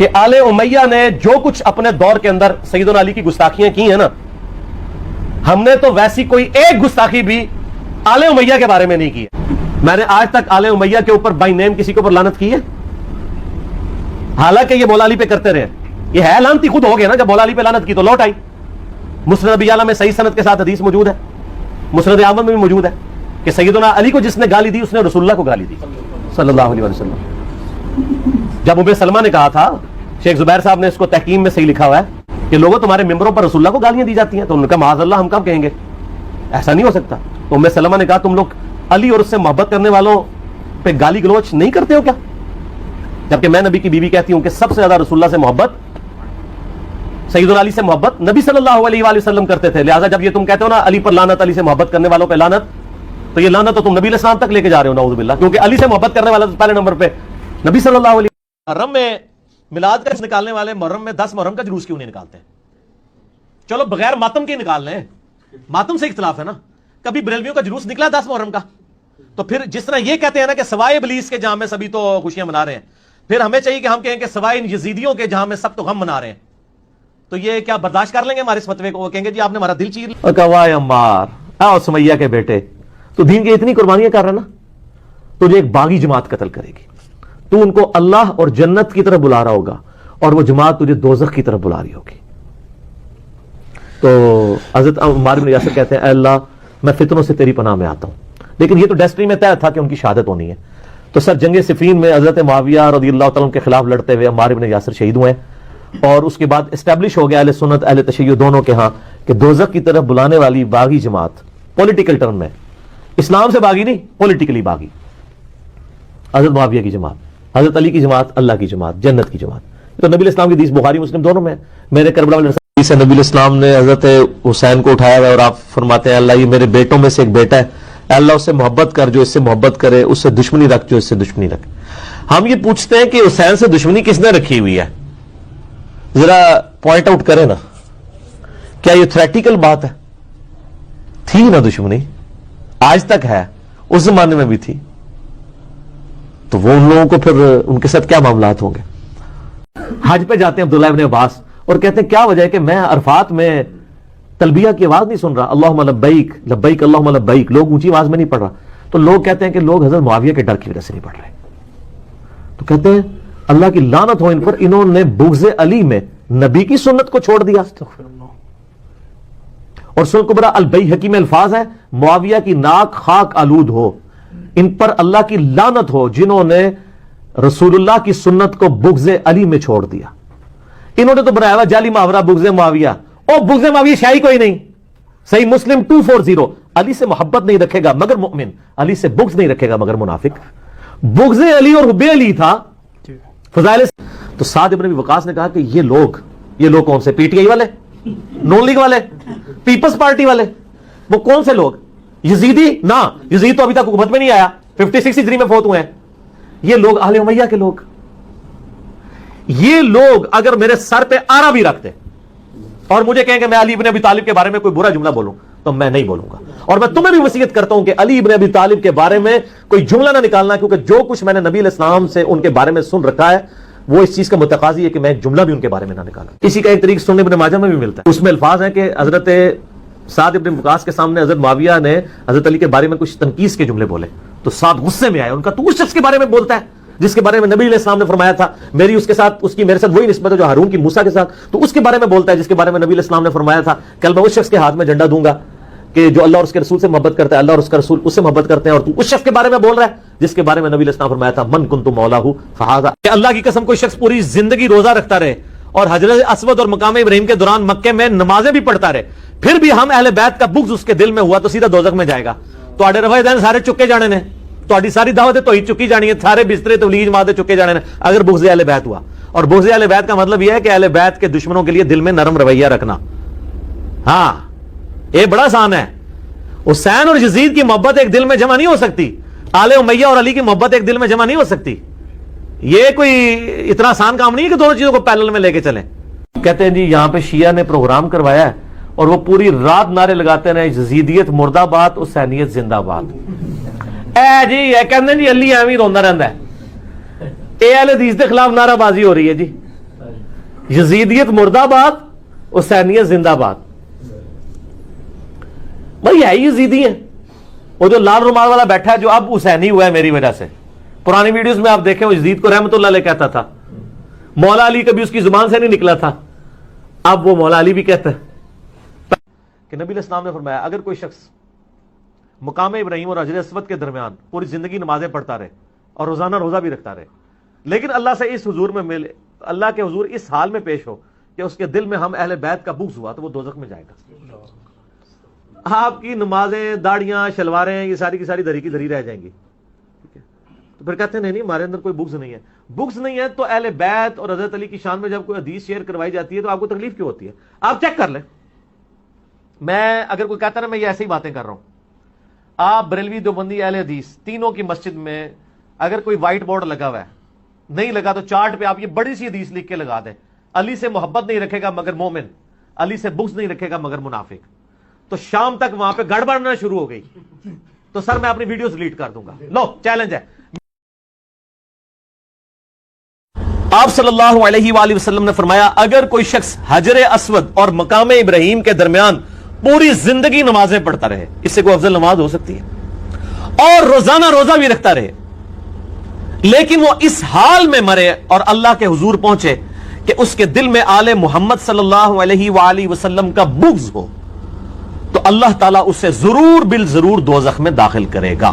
کہ آل امیہ نے جو کچھ اپنے دور کے اندر سیدنا علی کی گستاخیاں کی ہیں نا، ہم نے تو ویسی کوئی ایک گستاخی بھی آل امیہ کے بارے میں نہیں کی ہے۔ میں نے آج تک آل امیہ کے اوپر بائی نیم کسی کے اوپر لعنت کی ہے؟ حالانکہ یہ مولا علی پہ کرتے رہے، یہ ہے لعنتی خود ہو گیا نا، جب مولا علی پہ لعنت کی تو لوٹ آئی۔ مسند ابی اعلیٰ میں صحیح سند کے ساتھ حدیث موجود ہے، مسند احمد میں بھی موجود ہے کہ سیدنا علی کو جس نے گالی دی اس نے رسول اللہ کو گالی دی صلی اللہ علیہ وسلم۔ جب ام سلمہ نے کہا تھا، شیخ زبیر صاحب نے اس کو تحکیم میں صحیح لکھا ہوا ہے کہ لوگوں تمہارے ممبروں پر رسول اللہ کو گالیاں دی جاتی ہیں، تو انہوں نے کہا معاذ اللہ ہم کب کہیں گے، ایسا نہیں ہو سکتا۔ تو ام سلمہ نے کہا تم لوگ علی اور اس سے محبت کرنے والوں پہ گالی گلوچ نہیں کرتے ہو کیا؟ جبکہ میں نبی کی بیوی کہتی ہوں کہ سب سے زیادہ رسول اللہ سے محبت، سیدنا علی سے محبت نبی صلی اللہ علیہ وآلہ وسلم کرتے تھے۔ لہٰذا جب یہ تم کہتے ہو نا علی پر لعنت، علی سے محبت کرنے والوں پہ لعنت، تو یہ لعنت تو تم نبی علیہ السلام تک لے کے جا رہے ہو نعوذ باللہ، کیونکہ علی سے محبت کرنے والا پہلے نمبر پہ نبی صلی اللہ علیہ وسلم۔ محرم میں میلاد کا نکالنے والے محرم میں 10 محرم کا جلوس کیوں نہیں نکالتے؟ چلو بغیر ماتم کے نکال لیں، ماتم سے اختلاف ہے نا، کبھی بریلویوں کا جلوس نکلا 10 محرم کا؟ تو پھر جس طرح یہ کہتے ہیں نا کہ سوائے ابلیس کے جہاں میں سبھی تو خوشیاں منا رہے ہیں، پھر ہمیں چاہیے کہ ہم کہیں کہ سوائے ان یزیدیوں کے جہاں میں سب تو غم منا رہے ہیں، تو یہ کیا برداشت کر لیں گے ہمارے اس فتوے کو؟ وہ کہیں گے جی آپ نے ہمارا دل چیر لیا۔ کہا واہ عمار، آؤ سمیہ کے بیٹے، تو دین کی اتنی قربانیاں کر رہا نا، تجھے ایک باغی جماعت قتل کرے گی، تو ان کو اللہ اور جنت کی طرف بلا رہا ہوگا اور وہ جماعت تجھے دوزخ کی طرف بلا رہی ہوگی۔ تو حضرت عمار بن یاسر کہتے ہیں اے اللہ میں فتنوں سے تیری پناہ میں آتا ہوں، لیکن یہ تو ڈیسٹری میں طے تھا کہ ان کی شہادت ہونی ہے۔ تو سر جنگ صفین میں حضرت معاویہ رضی اللہ تعالیٰ عنہ کے خلاف لڑتے ہوئے عمار بن یاسر شہید ہوئے، اور اس کے بعد اسٹیبلش ہو گیا اہل سنت اہل تشیع دونوں کے ہاں کہ دوزخ کی طرف بلانے والی باغی جماعت، پولیٹیکل ٹرم میں، اسلام سے باغی نہیں، پولیٹیکلی باغی، حضرت معاویہ کی جماعت، حضرت علی کی جماعت، اللہ کی جماعت، جنت کی جماعت۔ تو نبی الاسلام کی حدیث بخاری مسلم دونوں میں، میرے کربلا والے سے نبی الاسلام نے حضرت حسین کو اٹھایا ہوا ہے اور آپ فرماتے ہیں اللہ یہ میرے بیٹوں میں سے ایک بیٹا ہے، اے اللہ اس سے محبت کر جو اس سے محبت کرے، اس سے دشمنی رکھ جو اس سے دشمنی رکھ۔ ہم یہ پوچھتے ہیں کہ حسین سے دشمنی کس نے رکھی ہوئی ہے؟ ذرا پوائنٹ آؤٹ کریں نا، کیا یہ تھریٹیکل بات ہے؟ تھی نا دشمنی، آج تک ہے، اس زمانے میں بھی تھی، تو وہ ان لوگوں کو پھر ان کے ساتھ کیا معاملات ہوں گے؟ حج پہ جاتے ہیں عبداللہ ابن عباس اور کہتے ہیں کیا وجہ ہے کہ میں عرفات میں تلبیہ کی آواز نہیں سن رہا، اللہم لبیک لبیک اللہم لبیک، لوگ اونچی آواز میں نہیں پڑھ رہا، تو لوگ کہتے ہیں کہ لوگ حضرت معاویہ کے ڈر کی وجہ سے نہیں پڑھ رہے، تو کہتے ہیں اللہ کی لعنت ہو ان پر، انہوں نے بغض علی میں نبی کی سنت کو چھوڑ دیا۔ اور سنن کبریٰ البیہقی میں الفاظ ہے معاویہ کی ناک خاک آلود ہو، ان پر اللہ کی لعنت ہو جنہوں نے رسول اللہ کی سنت کو بغض علی میں چھوڑ دیا۔ انہوں نے تو بنایا ہوا جعلی محاورہ بغض معاویہ، او بغض معاویہ شاہی کوئی نہیں، صحیح مسلم 240، علی سے محبت نہیں رکھے گا مگر مؤمن، علی سے بغض نہیں رکھے گا مگر منافق۔ بغض علی اور حب علی تھا فضائل۔ تو سعد ابن ابی وقاص نے کہا کہ یہ لوگ کون سے؟ پی ٹی آئی والے، نون لیگ والے، پیپلز پارٹی والے، وہ کون سے لوگ؟ یزیدی؟ نہ، یزید تو ابھی تک حکومت میں نہیں آیا، 56 میں فوت ہوئے ہیں۔ یہ لوگ اہل امیہ کے لوگ، یہ لوگ اگر میرے سر پہ آرا بھی رکھتے اور مجھے کہیں کہ میں علی ابن ابی طالب کے بارے میں کوئی برا جملہ بولوں تو میں نہیں بولوں گا، اور میں تمہیں بھی وصیت کرتا ہوں کہ علی ابن ابی طالب کے بارے میں کوئی جملہ نہ نکالنا، کیونکہ جو کچھ میں نے نبی علیہ السلام سے ان کے بارے میں سن رکھا ہے وہ اس چیز کا متقاضی ہے کہ میں ایک جملہ بھی ان کے بارے میں نہ نکالا۔ اسی کا ایک طریقہ سنن ابن ماجہ میں بھی ملتا ہے، اس میں الفاظ ہیں کہ حضرت سعد ابن وقاص کے سامنے حضرت معاویہ نے حضرت علی کے بارے میں کچھ تنقیص کے جملے بولے تو سعد غصے میں آئے، ان کا تو اس شخص کے بارے میں بولتا ہے جس کے بارے میں نبی علیہ السلام نے فرمایا تھا میری اس کے ساتھ، اس کی میرے ساتھ وہی نسبت ہے جو ہارون کی موسیٰ کے ساتھ، تو اس کے بارے میں بولتا ہے جس کے بارے میں نبی علیہ السلام نے فرمایا تھا کل میں اس شخص کے ہاتھ میں جھنڈا دوں گا کہ جو اللہ اور اس کے رسول سے محبت کرتا ہے، اللہ اور اس کا رسول اس سے محبت کرتے ہیں، اور تو اس شخص کے بارے میں بول رہا ہے جس کے بارے میں نبی علیہ السلام نے فرمایا تھا من کنت مولاہ فہذا، کہ اللہ کی قسم کوئی شخص پوری زندگی روزہ رکھتا رہے اور حجر اسود اور مقام ابراہیم کے دوران مکے میں نمازیں بھی پڑھتا رہے، پھر بھی ہم اہل بیت کا بغض اس کے دل میں ہوا تو سیدھا دوزخ میں جائے گا۔ تو آڑے رفع دین سارے چکے جانے نے، تو ساری دعوتیں تو ہی چکی جانی ہے، سارے بسترے تبلیغ جماعتیں چکے جانے نے اگر بغض اہل بیت ہوا۔ اور بغض اہل بیت کا مطلب یہ ہے کہ اہل بیت کے دشمنوں کے لیے دل میں نرم رویہ رکھنا۔ ہاں یہ بڑا آسان ہے، حسین اور یزید کی محبت ایک دل میں جمع نہیں ہو سکتی، آل امیہ اور علی کی محبت ایک دل میں جمع نہیں ہو سکتی، یہ کوئی اتنا آسان کام نہیں ہے کہ دونوں چیزوں کو پیرلل میں لے کے چلیں۔ کہتے ہیں جی یہاں پہ شیعہ نے پروگرام کروایا ہے اور وہ پوری رات نعرے لگاتے رہے یزیدیت مردہ آباد، حسینیت زندہ باد۔ اے جی کہتے ہیں جی علی ایویں روندا رہندا ہے، اے اہل حدیث کے خلاف نعرہ بازی ہو رہی ہے جی، یزیدیت مرد آباد، حسینیت زندہ باد. بھائی ہے یزیدی ہیں. وہ جو لال رومال والا بیٹھا ہے جو اب حسینی ہوا ہے میری وجہ سے، پرانی ویڈیوز میں آپ دیکھیں وہ یزید کو رحمت اللہ علیہ کہتا تھا. مولا علی کبھی اس کی زبان سے نہیں نکلا تھا، اب وہ مولا علی بھی کہتا ہے. کہ نبی علیہ السلام نے فرمایا اگر کوئی شخص مقام ابراہیم اور حجر اسود کے درمیان پوری زندگی نمازیں پڑھتا رہے اور روزانہ روزہ بھی رکھتا رہے، لیکن اللہ سے اس حضور میں ملے، اللہ کے حضور اس حال میں پیش ہو کہ اس کے دل میں ہم اہل بیت کا بغض ہوا، تو وہ دوزخ میں جائے گا. آپ کی نمازیں، داڑیاں، شلواریں، یہ ساری کی ساری دھری کی دھری رہ جائیں گی. تو پھر کہتے ہیں نہیں ہمارے اندر کوئی بغض نہیں ہے. بغض نہیں ہے تو اہل بیت اور حضرت علی کی شان میں جب کوئی حدیث شیئر کروائی جاتی ہے تو آپ کو تکلیف کیوں ہوتی ہے؟ آپ چیک کر لیں. میں اگر کوئی کہتا ہے نا میں یہ ایسی ہی باتیں کر رہا ہوں، آپ بریلوی، دیوبندی، اہل حدیث تینوں کی مسجد میں اگر کوئی وائٹ بورڈ لگا ہوا ہے، نہیں لگا تو چارٹ پہ آپ یہ بڑی سی حدیث لکھ کے لگا دیں، علی سے محبت نہیں رکھے گا مگر مومن، علی سے بغض نہیں رکھے گا مگر منافق. تو شام تک وہاں پہ گڑبڑ نہ شروع ہو گئی تو سر میں اپنی ویڈیوز ڈیلیٹ کر دوں گا. لو چیلنج ہے. آپ صلی اللہ علیہ وآلہ وسلم نے فرمایا اگر کوئی شخص حجر اسود اور مقام ابراہیم کے درمیان پوری زندگی نمازیں پڑھتا رہے، اس سے کوئی افضل نماز ہو سکتی ہے؟ اور روزانہ روزہ بھی رکھتا رہے، لیکن وہ اس حال میں مرے اور اللہ کے حضور پہنچے کہ اس کے دل میں آل محمد صلی اللہ علیہ وآلہ وسلم کا بغض ہو، تو اللہ تعالیٰ اسے ضرور بالضرور دوزخ میں داخل کرے گا.